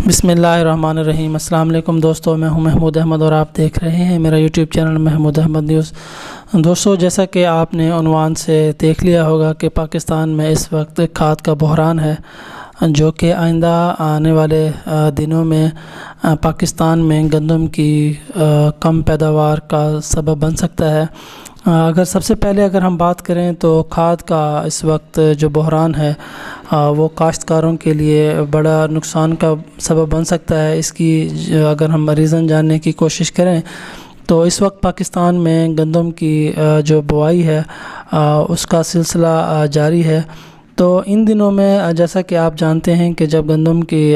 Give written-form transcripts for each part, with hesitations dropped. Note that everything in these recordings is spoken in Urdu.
بسم اللہ الرحمن الرحیم۔ السلام علیکم دوستو، میں ہوں محمود احمد اور آپ دیکھ رہے ہیں میرا YouTube channel Mahmood Ahmed news. دوستو، جیسا کہ آپ نے عنوان سے دیکھ لیا ہوگا کہ پاکستان میں اس وقت کھاد کا بحران ہے، جو کہ آئندہ آنے والے دنوں میں پاکستان میں گندم کی کم پیداوار کا سبب بن سکتا ہے۔ سب سے پہلے اگر ہم بات کریں تو کھاد کا اس وقت جو بحران ہے وہ کاشتکاروں کے لیے بڑا نقصان کا سبب بن سکتا ہے۔ اس کی اگر ہم ریزن جاننے کی کوشش کریں تو اس وقت پاکستان میں گندم کی جو بوائی ہے اس کا سلسلہ جاری ہے۔ تو ان دنوں میں جیسا کہ آپ جانتے ہیں کہ جب گندم کی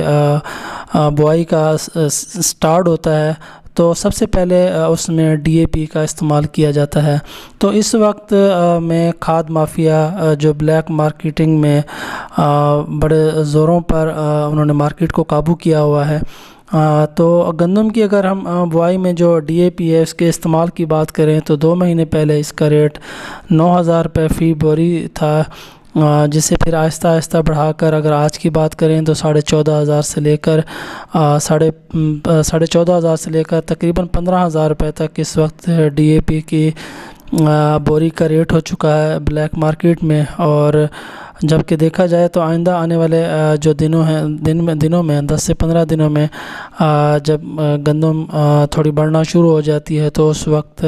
بوائی کا سٹارٹ ہوتا ہے تو سب سے پہلے اس میں ڈی اے پی کا استعمال کیا جاتا ہے۔ تو اس وقت میں کھاد مافیا جو بلیک مارکیٹنگ میں بڑے زوروں پر انہوں نے مارکیٹ کو قابو کیا ہوا ہے۔ تو گندم کی اگر ہم بوائی میں جو ڈی اے پی ہے اس کے استعمال کی بات کریں تو 2 مہینے پہلے اس کا ریٹ 9,000 روپے فی بوری تھا، جسے پھر آہستہ آہستہ بڑھا کر اگر آج کی بات کریں تو 14,500 سے لے کر 14,500 سے لے کر تقریباً 15,000 روپے تک اس وقت ڈی اے پی کی بوری کا ریٹ ہو چکا ہے بلیک مارکیٹ میں۔ اور جب کہ دیکھا جائے تو آئندہ آنے والے جو دنوں میں 10 سے 15 دنوں میں جب گندم تھوڑی بڑھنا شروع ہو جاتی ہے تو اس وقت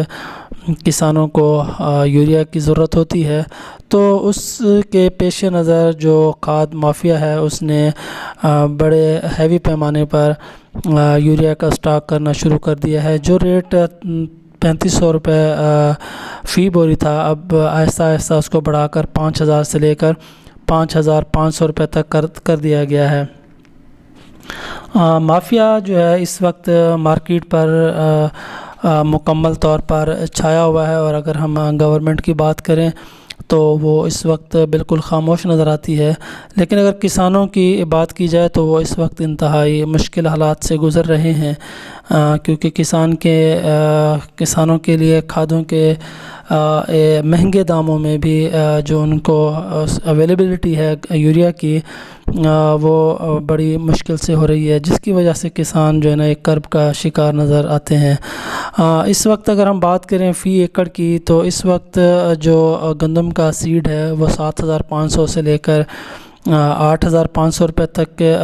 کسانوں کو یوریا کی ضرورت ہوتی ہے۔ تو اس کے پیش نظر جو کھاد مافیا ہے اس نے بڑے ہیوی پیمانے پر یوریا کا سٹاک کرنا شروع کر دیا ہے۔ جو ریٹ 3,500 روپے فی بوری تھا، اب آہستہ آہستہ اس کو بڑھا کر 5,000 سے لے کر 5,500 روپے تک کر دیا گیا ہے۔ مافیا جو ہے اس وقت مارکیٹ پر مکمل طور پر چھایا ہوا ہے، اور اگر ہم گورنمنٹ کی بات کریں تو وہ اس وقت بالکل خاموش نظر آتی ہے۔ لیکن اگر کسانوں کی بات کی جائے تو وہ اس وقت انتہائی مشکل حالات سے گزر رہے ہیں، کیونکہ کسانوں کے لیے کھادوں کے مہنگے داموں میں بھی جو ان کو اویلیبلٹی ہے یوریا کی وہ بڑی مشکل سے ہو رہی ہے، جس کی وجہ سے کسان جو ہے نا ایک کرب کا شکار نظر آتے ہیں۔ اس وقت اگر ہم بات کریں فی ایکڑ کی تو اس وقت جو گندم کا سیڈ ہے وہ 7,500 سے لے کر 8,500 روپے تک کے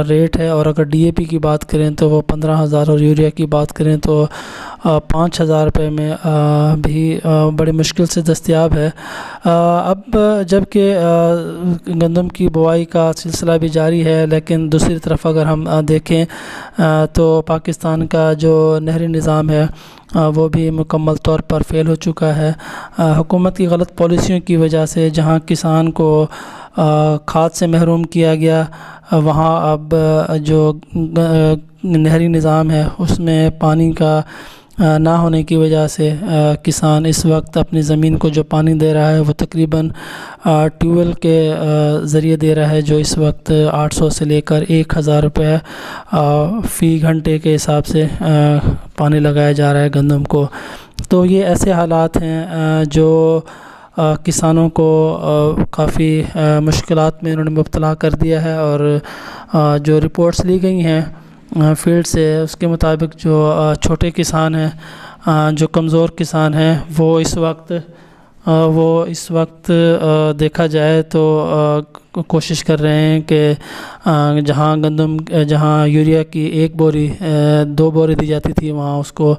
ریٹ ہے، اور اگر ڈی اے پی کی بات کریں تو وہ 15,000 اور یوریا کی بات کریں تو 5,000 روپے میں بھی بڑی مشکل سے دستیاب ہے۔ اب جب کہ گندم کی بوائی کا سلسلہ بھی جاری ہے، لیکن دوسری طرف اگر ہم دیکھیں تو پاکستان کا جو نہری نظام ہے وہ بھی مکمل طور پر فیل ہو چکا ہے۔ حکومت کی غلط پالیسیوں کی وجہ سے جہاں کسان کو کھاد سے محروم کیا گیا، وہاں اب جو نہری نظام ہے اس میں پانی کا نہ ہونے کی وجہ سے کسان اس وقت اپنی زمین کو جو پانی دے رہا ہے وہ تقریباً ٹیوب ویل کے ذریعے دے رہا ہے، جو اس وقت 800 سے لے کر 1,000 روپے فی گھنٹے کے حساب سے پانی لگایا جا رہا ہے گندم کو۔ تو یہ ایسے حالات ہیں جو کسانوں کو کافی مشکلات میں انہوں نے مبتلا کر دیا ہے، اور جو رپورٹس لی گئی ہیں فیلڈ سے اس کے مطابق جو چھوٹے کسان ہیں، جو کمزور کسان ہیں، وہ اس وقت دیکھا جائے تو کوشش کر رہے ہیں کہ جہاں یوریا کی 2 بوری دی جاتی تھی وہاں اس کو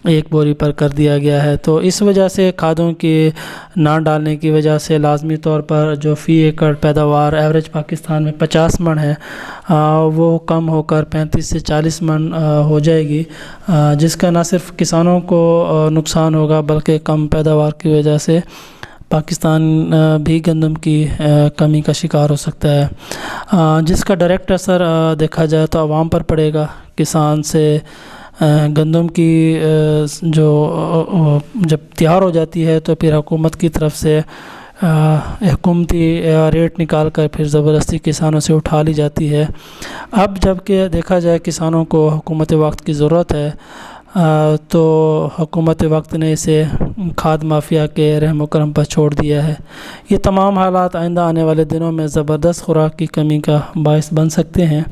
1 بوری پر کر دیا گیا ہے۔ تو اس وجہ سے کھادوں کی نہ ڈالنے کی وجہ سے لازمی طور پر جو فی ایکڑ پیداوار ایوریج پاکستان میں 50 من ہے وہ کم ہو کر 35 سے 40 من ہو جائے گی، جس کا نہ صرف کسانوں کو نقصان ہوگا بلکہ کم پیداوار کی وجہ سے پاکستان بھی گندم کی کمی کا شکار ہو سکتا ہے، جس کا ڈائریکٹ اثر دیکھا جائے تو عوام پر پڑے گا۔ کسان سے گندم کی جب تیار ہو جاتی ہے تو پھر حکومت کی طرف سے حکومتی ریٹ نکال کر پھر زبردستی کسانوں سے اٹھا لی جاتی ہے۔ اب جب کہ دیکھا جائے کسانوں کو حکومت وقت کی ضرورت ہے تو حکومت وقت نے اسے کھاد مافیا کے رحم و کرم پر چھوڑ دیا ہے۔ یہ تمام حالات آئندہ آنے والے دنوں میں زبردست خوراک کی کمی کا باعث بن سکتے ہیں،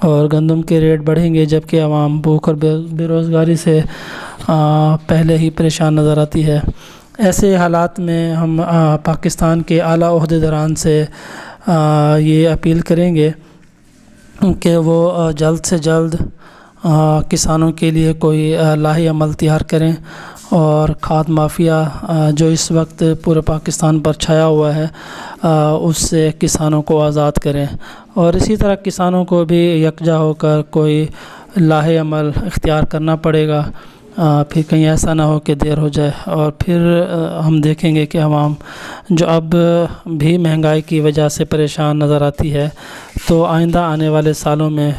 اور گندم کے ریٹ بڑھیں گے، جبکہ عوام بھوک اور بے روزگاری سے پہلے ہی پریشان نظر آتی ہے۔ ایسے حالات میں ہم پاکستان کے اعلیٰ عہدیداران سے یہ اپیل کریں گے کہ وہ جلد سے جلد کسانوں کے لیے کوئی لاہی عمل تیار کریں، اور کھاد مافیا جو اس وقت پورے پاکستان پر چھایا ہوا ہے اس سے کسانوں کو آزاد کریں، اور اسی طرح کسانوں کو بھی یکجا ہو کر کوئی لاہی عمل اختیار کرنا پڑے گا، پھر کہیں ایسا نہ ہو کہ دیر ہو جائے، اور پھر ہم دیکھیں گے کہ عوام جو اب بھی مہنگائی کی وجہ سے پریشان نظر آتی ہے، تو آئندہ آنے والے سالوں میں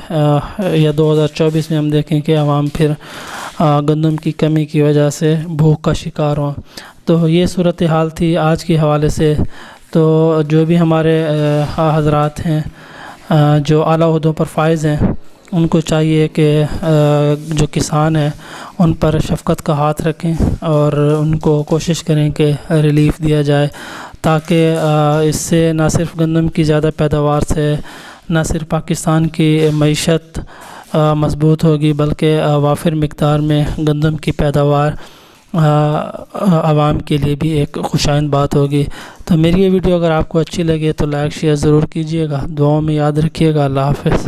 یا 2024 میں ہم دیکھیں کہ عوام پھر گندم کی کمی کی وجہ سے بھوک کا شکار ہوں۔ تو یہ صورتحال تھی آج کے حوالے سے۔ تو جو بھی ہمارے حضرات ہیں جو اعلیٰ عہدوں پر فائز ہیں، ان کو چاہیے کہ جو کسان ہیں ان پر شفقت کا ہاتھ رکھیں، اور ان کو کوشش کریں کہ ریلیف دیا جائے، تاکہ اس سے نہ صرف گندم کی زیادہ پیداوار سے نہ صرف پاکستان کی معیشت مضبوط ہوگی، بلکہ وافر مقدار میں گندم کی پیداوار عوام کے لیے بھی ایک خوشائند بات ہوگی۔ تو میری یہ ویڈیو اگر آپ کو اچھی لگے تو لائک شیئر ضرور کیجیے گا، دعاؤں میں یاد رکھیے گا۔ اللہ حافظ۔